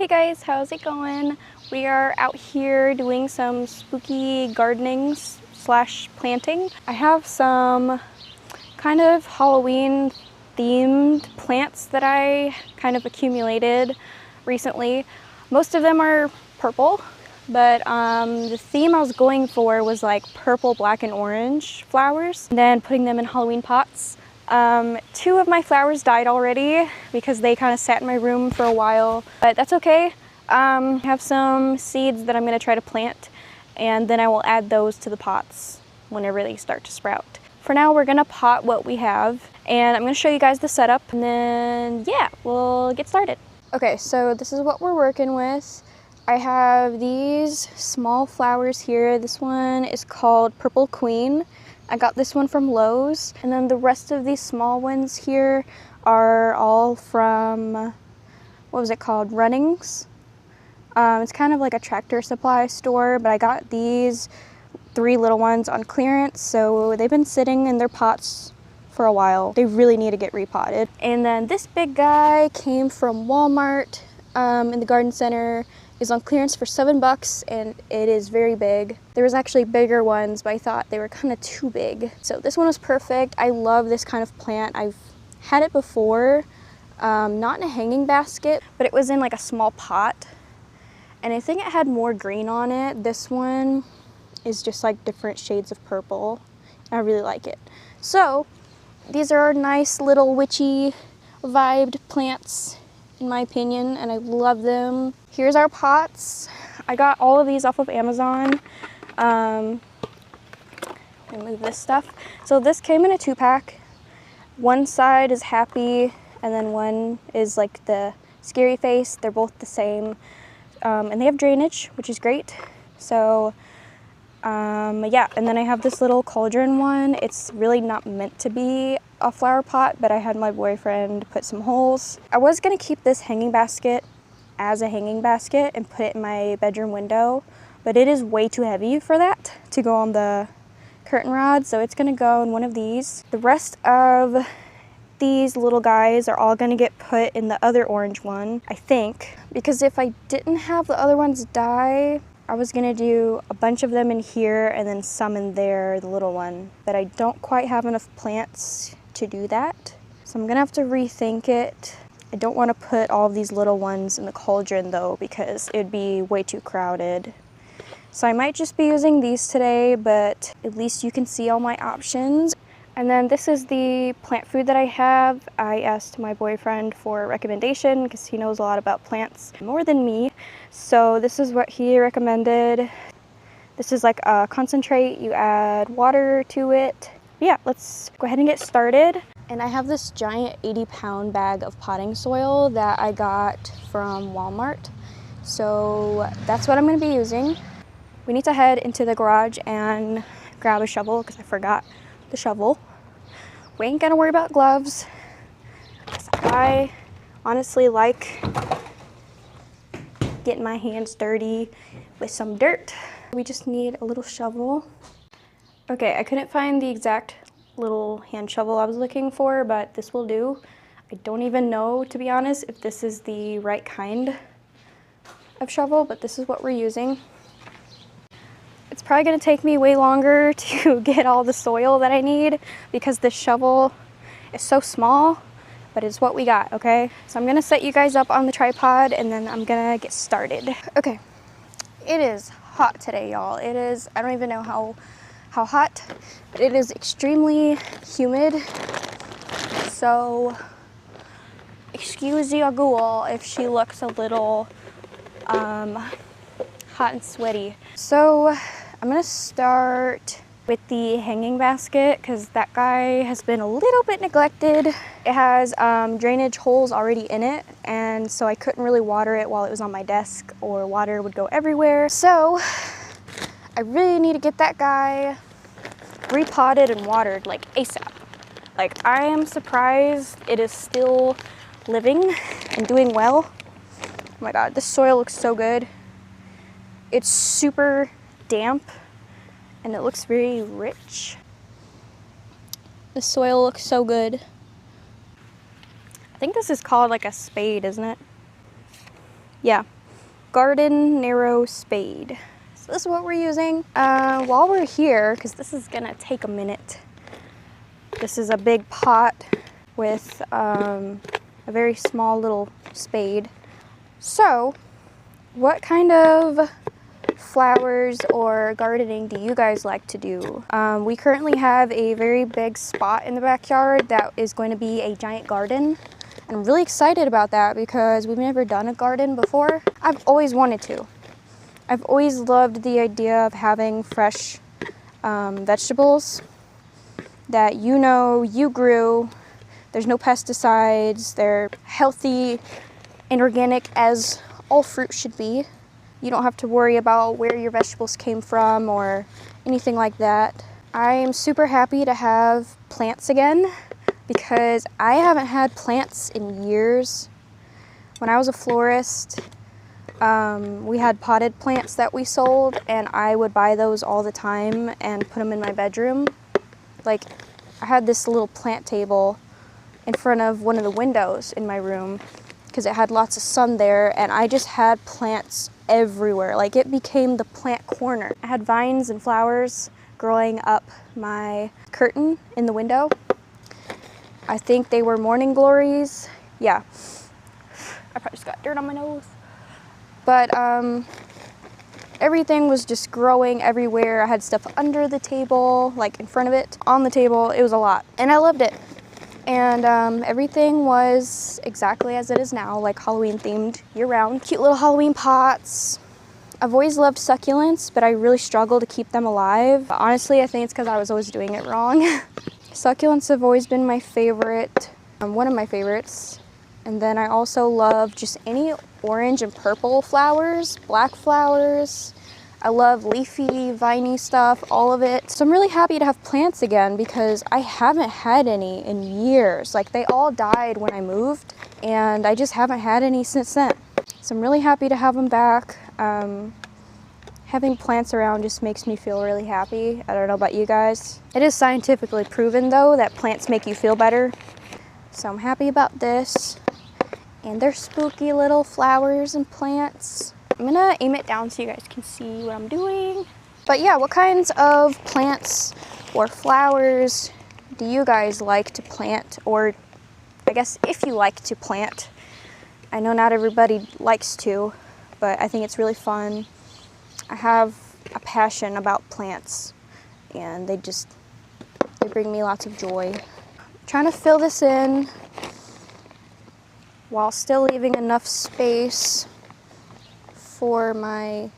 Hey guys, how's it going? We are out here doing some spooky gardening slash planting. I have some kind of Halloween themed plants that I kind of accumulated recently. Most of them are purple, but the theme I was going for was like purple, black, and orange flowers, and then putting them in Halloween pots. Two of my flowers died already because they kind of sat in my room for a while, but that's okay. I have some seeds that I'm going to try to plant, and then I will add those to the pots whenever they start to sprout. For now, we're going to pot what we have, and I'm going to show you guys the setup, and then yeah, we'll get started. Okay, so this is what we're working with. I have these small flowers here. This one is called Purple Queen. I got this one from Lowe's, and then the rest of these small ones here are all from, what was it called, Runnings. It's kind of like a Tractor Supply store, but I got these 3 little ones on clearance, so they've been sitting in their pots for a while. They really need to get repotted. And then this big guy came from Walmart in the garden center. Is on clearance for $7, and it is very big. There was actually bigger ones, but I thought they were kind of too big. So this one was perfect. I love this kind of plant. I've had it before, not in a hanging basket, but it was in like a small pot, and I think it had more green on it. This one is just like different shades of purple. I really like it. So these are nice little witchy vibed plants, in my opinion, and I love them. Here's our pots. I got all of these off of Amazon. Let me move this stuff. So this came in a 2-pack. One side is happy, and then one is like the scary face. They're both the same, and they have drainage, which is great. So yeah, and then I have this little cauldron one. It's really not meant to be a flower pot, but I had my boyfriend put some holes. I was gonna keep this hanging basket as a hanging basket and put it in my bedroom window, but it is way too heavy for that to go on the curtain rod, so it's gonna go in one of these. The rest of these little guys are all gonna get put in the other orange one, I think, because if I didn't have the other ones die, I was gonna do a bunch of them in here and then some in there, the little one, but I don't quite have enough plants to do that, so I'm gonna have to rethink it. I don't want to put all of these little ones in the cauldron though, because it'd be way too crowded. So I might just be using these today, but at least you can see all my options. And then this is the plant food that I have. I asked my boyfriend for a recommendation because he knows a lot about plants more than me. So this is what he recommended. This is like a concentrate. You add water to it. Yeah, let's go ahead and get started. And I have this giant 80-pound bag of potting soil that I got from Walmart. So that's what I'm going to be using. We need to head into the garage and grab a shovel because I forgot the shovel. We ain't gonna worry about gloves, because I honestly like getting my hands dirty with some dirt. We just need a little shovel. Okay, I couldn't find the exact little hand shovel I was looking for, but this will do. I don't even know, to be honest, if this is the right kind of shovel, but this is what we're using. It's probably gonna take me way longer to get all the soil that I need because this shovel is so small, but it's what we got, okay? So I'm gonna set you guys up on the tripod and then I'm gonna get started. Okay, it is hot today, y'all. It is, I don't even know how hot, but it is extremely humid. So excuse your girl if she looks a little hot and sweaty. So I'm gonna start with the hanging basket because that guy has been a little bit neglected. It has drainage holes already in it, and so I couldn't really water it while it was on my desk or water would go everywhere. So I really need to get that guy repotted and watered like ASAP. Like, I am surprised it is still living and doing well. Oh my God, this soil looks so good. It's super damp and it looks very rich. The soil looks so good. I think this is called like a spade, isn't it? Yeah, garden narrow spade. So this is what we're using. While we're here, because this is gonna take a minute, this is a big pot with a very small little spade. So, what kind of flowers or gardening do you guys like to do? We currently have a very big spot in the backyard that is going to be a giant garden. And I'm really excited about that because we've never done a garden before. I've always wanted to. I've always loved the idea of having fresh vegetables that you grew. There's no pesticides. They're healthy and organic as all fruit should be. You don't have to worry about where your vegetables came from or anything like that. I am super happy to have plants again because I haven't had plants in years. When I was a florist, we had potted plants that we sold, and I would buy those all the time and put them in my bedroom. Like, I had this little plant table in front of one of the windows in my room because it had lots of sun there, and I just had plants everywhere. Like, it became the plant corner. I had vines and flowers growing up my curtain in the window. I think they were morning glories. Yeah, I probably just got dirt on my nose. But everything was just growing everywhere. I had stuff under the table, like in front of it, on the table. It was a lot, and I loved it. And everything was exactly as it is now, like Halloween themed year round. Cute little Halloween pots. I've always loved succulents, but I really struggle to keep them alive. But honestly, I think it's because I was always doing it wrong. Succulents have always been my favorite, one of my favorites. And then I also love just any orange and purple flowers, black flowers. I love leafy, viney stuff, all of it. So I'm really happy to have plants again because I haven't had any in years. Like, they all died when I moved, and I just haven't had any since then. So I'm really happy to have them back. Having plants around just makes me feel really happy. I don't know about you guys. It is scientifically proven, though, that plants make you feel better. So I'm happy about this. And they're spooky little flowers and plants. I'm gonna aim it down so you guys can see what I'm doing. But yeah, what kinds of plants or flowers do you guys like to plant? Or I guess if you like to plant. I know not everybody likes to, but I think it's really fun. I have a passion about plants, and they bring me lots of joy. I'm trying to fill this in while still leaving enough space for my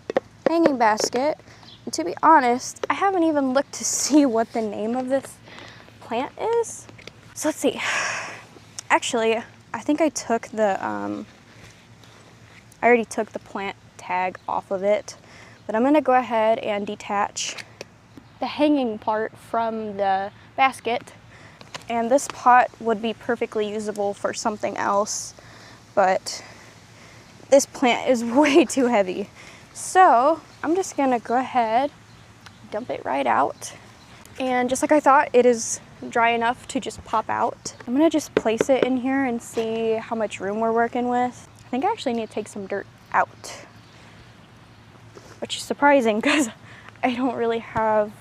hanging basket. And to be honest, I haven't even looked to see what the name of this plant is. So let's see. Actually, I think I took the, I already took the plant tag off of it, but I'm gonna go ahead and detach the hanging part from the basket. And this pot would be perfectly usable for something else, but this plant is way too heavy. So I'm just gonna go ahead, dump it right out. And just like I thought, it is dry enough to just pop out. I'm gonna just place it in here and see how much room we're working with. I think I actually need to take some dirt out, which is surprising because I don't really have,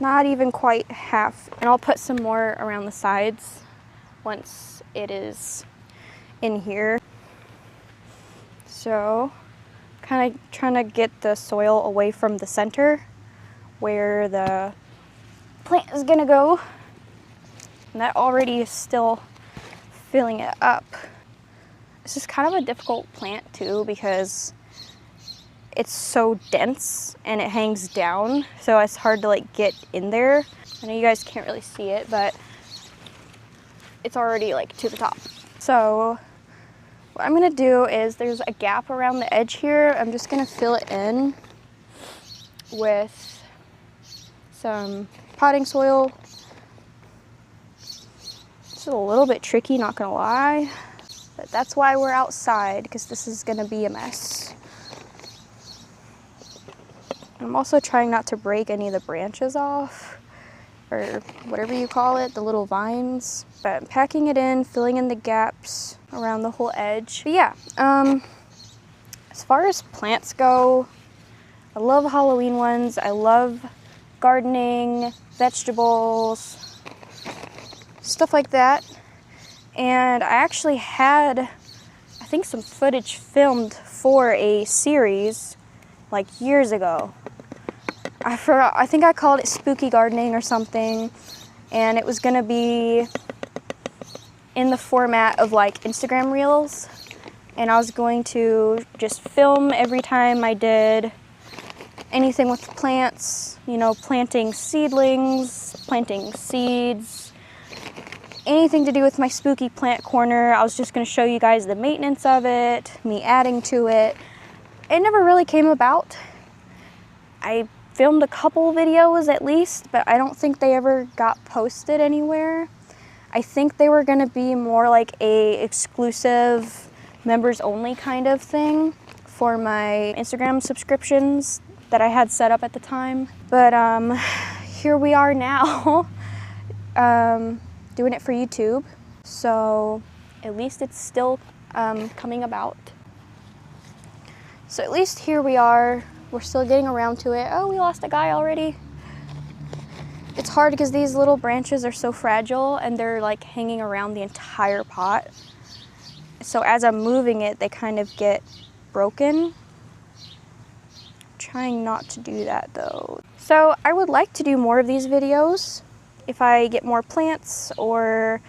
not even quite half. And I'll put some more around the sides once it is in here. So kind of trying to get the soil away from the center where the plant is gonna go. And that already is still filling it up. This is kind of a difficult plant too because it's so dense and it hangs down, so it's hard to like get in there. I know you guys can't really see it, but it's already like to the top. So what I'm gonna do is, there's a gap around the edge here. I'm just gonna fill it in with some potting soil. This is a little bit tricky, not gonna lie, but that's why we're outside, because this is gonna be a mess. I'm also trying not to break any of the branches off or whatever you call it, the little vines. But I'm packing it in, filling in the gaps around the whole edge. But yeah, as far as plants go, I love Halloween ones. I love gardening, vegetables, stuff like that. And I actually had, I think, some footage filmed for a series like years ago. I forgot, I think I called it Spooky Gardening or something, and it was gonna be in the format of like Instagram Reels, and I was going to just film every time I did anything with plants, you know, planting seedlings, planting seeds, anything to do with my spooky plant corner. I was just going to show you guys the maintenance of it, me adding to it. It never really came about. I filmed a couple videos at least, but I don't think they ever got posted anywhere. I think they were going to be more like a exclusive members only kind of thing for my Instagram subscriptions that I had set up at the time. But here we are now doing it for YouTube. So at least it's still coming about. So at least here we are. We're still getting around to it. Oh, we lost a guy already. It's hard because these little branches are so fragile and they're like hanging around the entire pot. So as I'm moving it, they kind of get broken. Trying not to do that though. So I would like to do more of these videos if I get more plants, or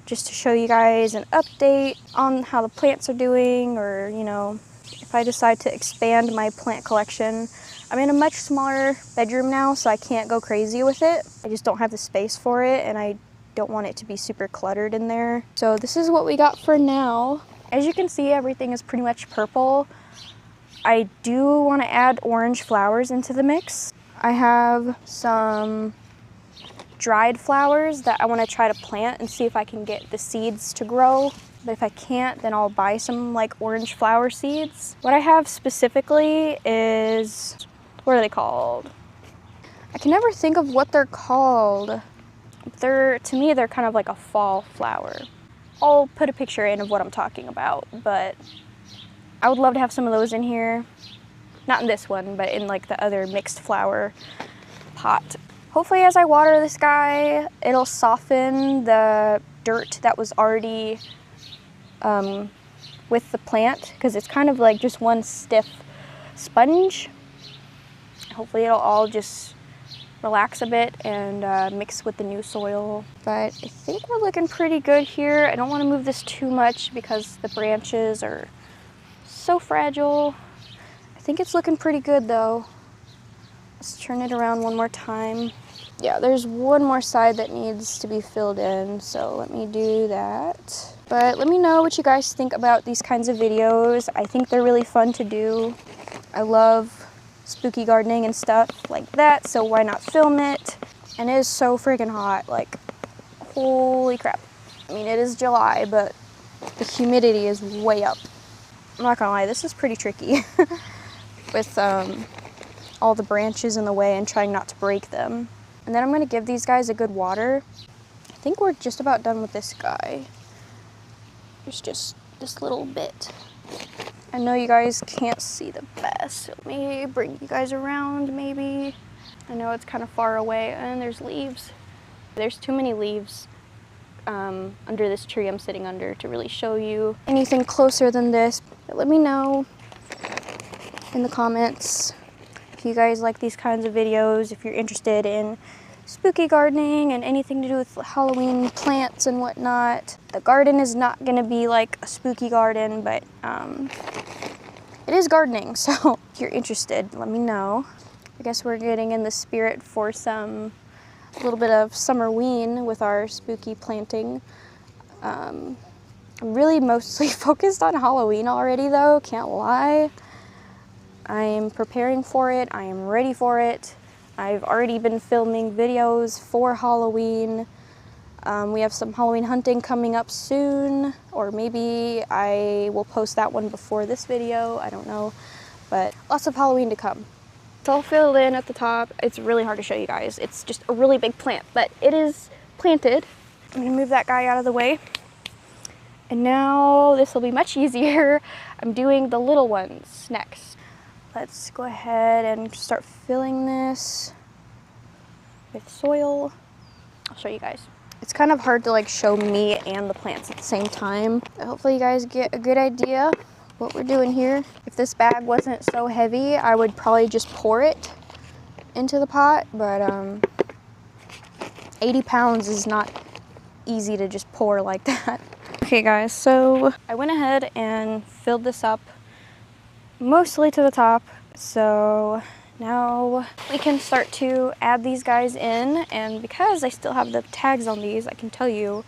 just to show you guys an update on how the plants are doing, or you know, if I decide to expand my plant collection. I'm in a much smaller bedroom now, so I can't go crazy with it. I just don't have the space for it, and I don't want it to be super cluttered in there. So this is what we got for now. As you can see, everything is pretty much purple. I do want to add orange flowers into the mix. I have some dried flowers that I want to try to plant and see if I can get the seeds to grow. But if I can't, then I'll buy some like orange flower seeds. What I have specifically is, what are they called? I can never think of what they're called. To me, they're kind of like a fall flower. I'll put a picture in of what I'm talking about, but I would love to have some of those in here. Not in this one, but in like the other mixed flower pot. Hopefully as I water this guy, it'll soften the dirt that was already with the plant, because it's kind of like just one stiff sponge. Hopefully it'll all just relax a bit and mix with the new soil. But I think we're looking pretty good here. I don't want to move this too much because the branches are so fragile. I think it's looking pretty good though. Let's turn it around one more time. Yeah, there's one more side that needs to be filled in, so let me do that. But let me know what you guys think about these kinds of videos. I think they're really fun to do. I love spooky gardening and stuff like that, so why not film it? And it is so freaking hot, like, holy crap. I mean, it is July, but the humidity is way up. I'm not gonna lie, this is pretty tricky with all the branches in the way and trying not to break them. And then I'm gonna give these guys a good water. I think we're just about done with this guy. There's just this little bit. I know you guys can't see the best. Let me bring you guys around maybe. I know it's kind of far away, and there's leaves. There's too many leaves under this tree I'm sitting under to really show you anything closer than this. But let me know in the comments if you guys like these kinds of videos, if you're interested in spooky gardening and anything to do with Halloween plants and whatnot. The garden is not gonna be like a spooky garden, but it is gardening, so if you're interested, let me know. I guess we're getting in the spirit for a little bit of summerween with our spooky planting. I'm really mostly focused on Halloween already though, can't lie. I am preparing for it, I am ready for it. I've already been filming videos for Halloween. We have some Halloween hunting coming up soon, or maybe I will post that one before this video, I don't know. But lots of Halloween to come. It's all filled in at the top. It's really hard to show you guys. It's just a really big plant, but it is planted. I'm gonna move that guy out of the way. And now this will be much easier. I'm doing the little ones next. Let's go ahead and start filling this with soil. I'll show you guys. It's kind of hard to like show me and the plants at the same time. Hopefully you guys get a good idea what we're doing here. If this bag wasn't so heavy, I would probably just pour it into the pot, but 80 pounds is not easy to just pour like that. Okay guys, so I went ahead and filled this up mostly to the top. So now we can start to add these guys in, and because I still have the tags on these, I can tell you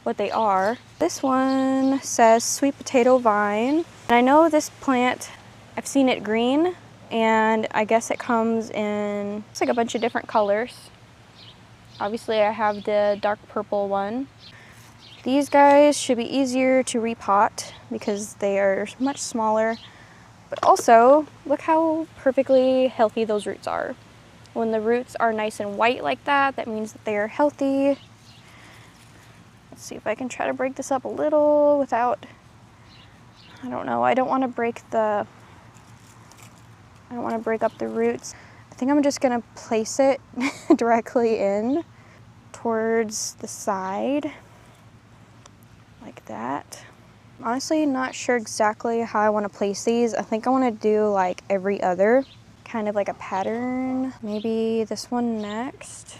what they are. This one says sweet potato vine. And I know this plant, I've seen it green, and I guess it comes in, it's like a bunch of different colors. Obviously I have the dark purple one. These guys should be easier to repot because they are much smaller. But also, look how perfectly healthy those roots are. When the roots are nice and white like that, that means that they are healthy. Let's see if I can try to break this up a little without, I don't know, I don't want to break up the roots. I think I'm just gonna place it directly in towards the side, like that. Honestly, not sure exactly how I want to place these. I think I want to do like every other, kind of like a pattern. Maybe this one next.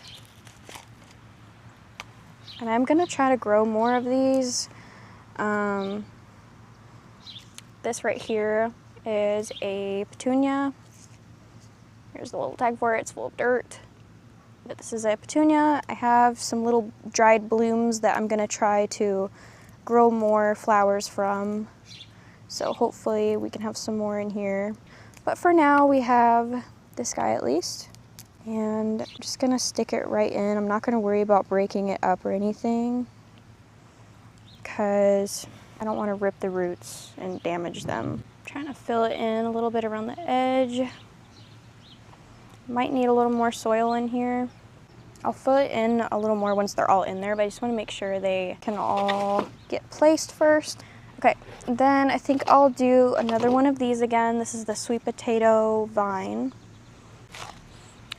And I'm gonna try to grow more of these. This right here is a petunia. Here's the little tag for it. It's full of dirt. But this is a petunia. I have some little dried blooms that I'm gonna try to grow more flowers from. So hopefully we can have some more in here. But for now we have this guy at least. And I'm just gonna stick it right in. I'm not gonna worry about breaking it up or anything, because I don't wanna rip the roots and damage them. I'm trying to fill it in a little bit around the edge. Might need a little more soil in here. I'll fill it in a little more once they're all in there, but I just want to make sure they can all get placed first. Okay, then I think I'll do another one of these again. This is the sweet potato vine.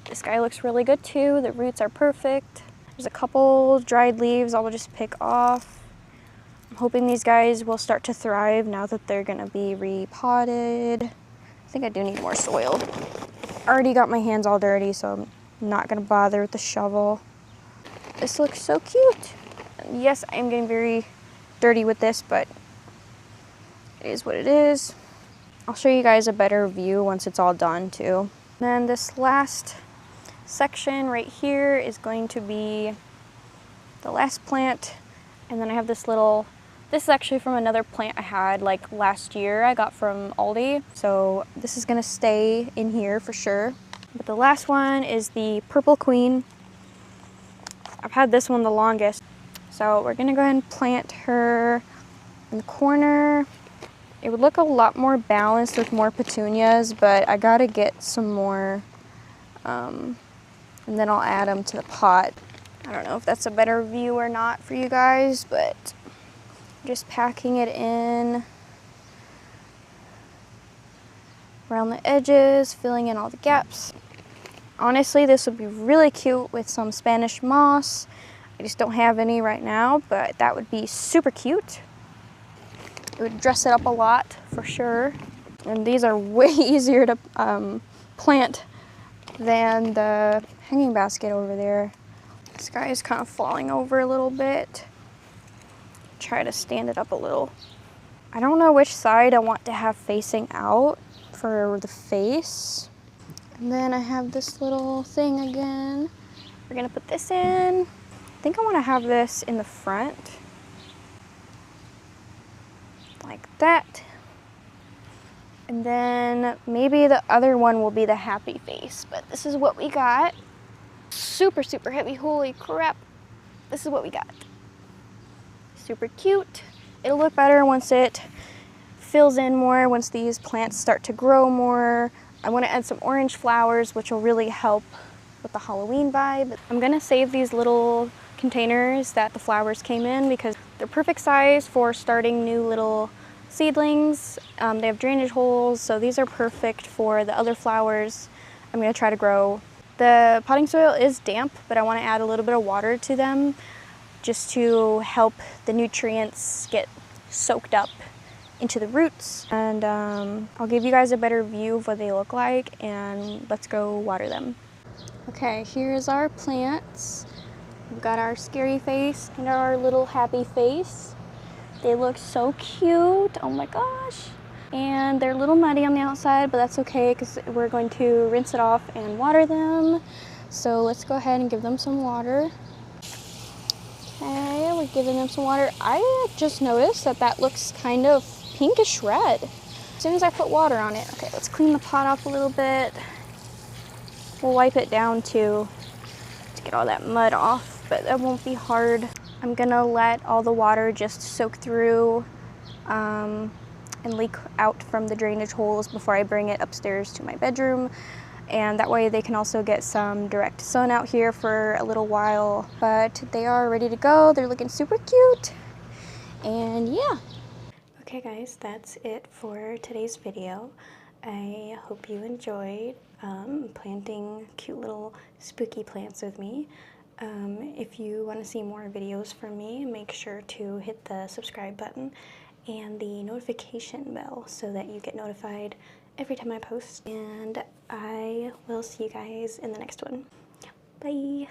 This guy looks really good too. The roots are perfect. There's a couple dried leaves I'll just pick off. I'm hoping these guys will start to thrive now that they're gonna be repotted. I think I do need more soil. I already got my hands all dirty, so I'm not gonna bother with the shovel. This looks so cute. Yes, I am getting very dirty with this, but it is what it is. I'll show you guys a better view once it's all done too. Then this last section right here is going to be the last plant. And then I have this little, this is actually from another plant I had like last year I got from Aldi. So this is gonna stay in here for sure. But the last one is the purple queen. I've had this one the longest. So we're gonna go ahead and plant her in the corner. It would look a lot more balanced with more petunias, but I gotta get some more, and then I'll add them to the pot. I don't know if that's a better view or not for you guys, but just packing it in around the edges, filling in all the gaps. Honestly, this would be really cute with some Spanish moss. I just don't have any right now, but that would be super cute. It would dress it up a lot for sure. And these are way easier to plant than the hanging basket over there. This guy is kind of falling over a little bit. Try to stand it up a little. I don't know which side I want to have facing out for the face. And then I have this little thing again. We're gonna put this in. I think I want to have this in the front. Like that. And then maybe the other one will be the happy face, but this is what we got. Super, super heavy, holy crap. This is what we got. Super cute. It'll look better once it fills in more, once these plants start to grow more. I want to add some orange flowers, which will really help with the Halloween vibe. I'm gonna save these little containers that the flowers came in because they're perfect size for starting new little seedlings. They have drainage holes, so these are perfect for the other flowers I'm gonna try to grow. The potting soil is damp, but I want to add a little bit of water to them just to help the nutrients get soaked up into the roots. And I'll give you guys a better view of what they look like, and let's go water them. Okay, here's our plants. We've got our scary face and our little happy face. They look so cute, oh my gosh. And they're a little muddy on the outside, but that's okay because we're going to rinse it off and water them. So let's go ahead and give them some water. Okay, we're giving them some water. I just noticed that that looks kind of pinkish red as soon as I put water on it. Okay, let's clean the pot off a little bit. We'll wipe it down too to get all that mud off, but that won't be hard. I'm gonna let all the water just soak through and leak out from the drainage holes before I bring it upstairs to my bedroom. And that way they can also get some direct sun out here for a little while. But they are ready to go. They're looking super cute. And yeah. Okay guys, that's it for today's video. I hope you enjoyed planting cute little spooky plants with me. If you want to see more videos from me, make sure to hit the subscribe button and the notification bell so that you get notified every time I post. And I will see you guys in the next one. Bye!